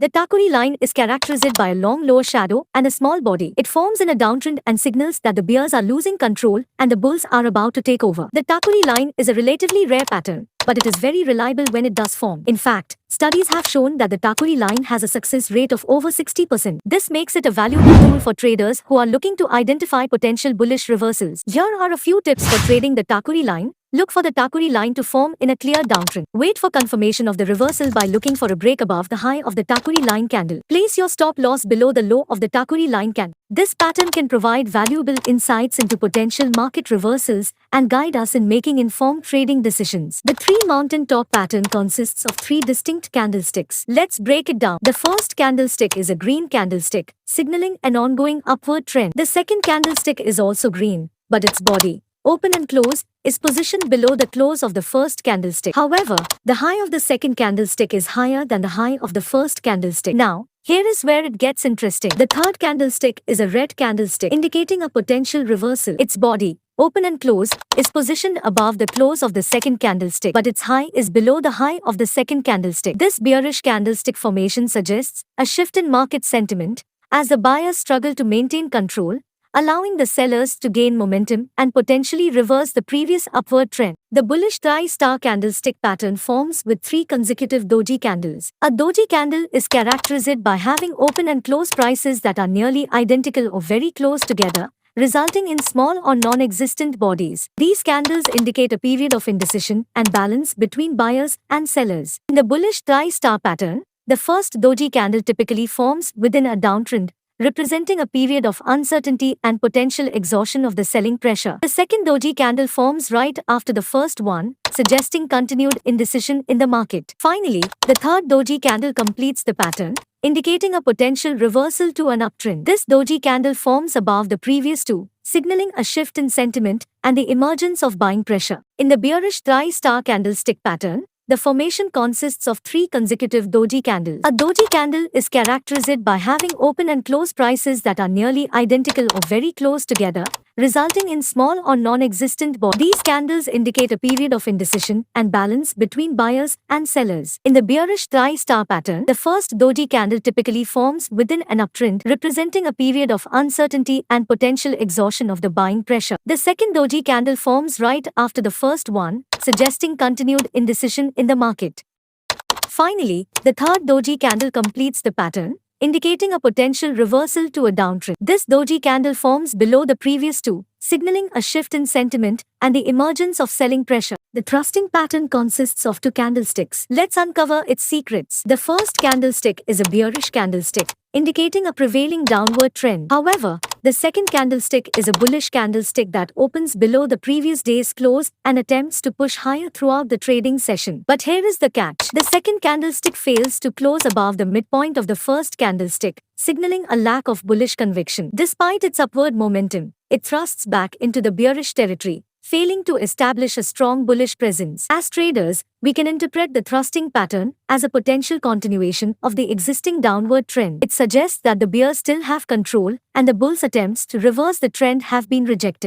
The Takuri line is characterized by a long lower shadow and a small body. It forms in a downtrend and signals that the bears are losing control and the bulls are about to take over. The Takuri line is a relatively rare pattern, but it is very reliable when it does form. In fact, studies have shown that the Takuri line has a success rate of over 60%. This makes it a valuable tool for traders who are looking to identify potential bullish reversals. Here are a few tips for trading the Takuri line. Look for the Takuri line to form in a clear downtrend. Wait for confirmation of the reversal by looking for a break above the high of the Takuri line candle. Place your stop loss below the low of the Takuri line candle. This pattern can provide valuable insights into potential market reversals and guide us in making informed trading decisions. The three mountain top pattern consists of three distinct candlesticks. Let's break it down. The first candlestick is a green candlestick, signaling an ongoing upward trend. The second candlestick is also green, but its body, open and close, is positioned below the close of the first candlestick. However, the high of the second candlestick is higher than the high of the first candlestick. Now, here is where it gets interesting. The third candlestick is a red candlestick, indicating a potential reversal. Its body, open and close, is positioned above the close of the second candlestick, but its high is below the high of the second candlestick. This bearish candlestick formation suggests a shift in market sentiment as the buyers struggle to maintain control, allowing the sellers to gain momentum and potentially reverse the previous upward trend. The bullish dry star candlestick pattern forms with three consecutive doji candles. A doji candle is characterized by having open and close prices that are nearly identical or very close together, resulting in small or non-existent bodies. These candles indicate a period of indecision and balance between buyers and sellers. In the bullish dry star pattern, the first doji candle typically forms within a downtrend, representing a period of uncertainty and potential exhaustion of the selling pressure. The second doji candle forms right after the first one, suggesting continued indecision in the market. Finally, the third doji candle completes the pattern, indicating a potential reversal to an uptrend. This doji candle forms above the previous two, signaling a shift in sentiment and the emergence of buying pressure. In the bearish dry star candlestick pattern, the formation consists of three consecutive doji candles. A doji candle is characterized by having open and close prices that are nearly identical or very close together, resulting in small or non-existent bodies. These candles indicate a period of indecision and balance between buyers and sellers. In the bearish dry star pattern, the first doji candle typically forms within an uptrend, representing a period of uncertainty and potential exhaustion of the buying pressure. The second doji candle forms right after the first one, suggesting continued indecision in the market. Finally, the third doji candle completes the pattern, indicating a potential reversal to a downtrend. This doji candle forms below the previous two, signaling a shift in sentiment and the emergence of selling pressure. The thrusting pattern consists of two candlesticks. Let's uncover its secrets. The first candlestick is a bearish candlestick, indicating a prevailing downward trend. However, the second candlestick is a bullish candlestick that opens below the previous day's close and attempts to push higher throughout the trading session. But here is the catch. The second candlestick fails to close above the midpoint of the first candlestick, signaling a lack of bullish conviction. Despite its upward momentum, it thrusts back into the bearish territory, failing to establish a strong bullish presence. As traders, we can interpret the thrusting pattern as a potential continuation of the existing downward trend. It suggests that the bears still have control and the bulls' attempts to reverse the trend have been rejected.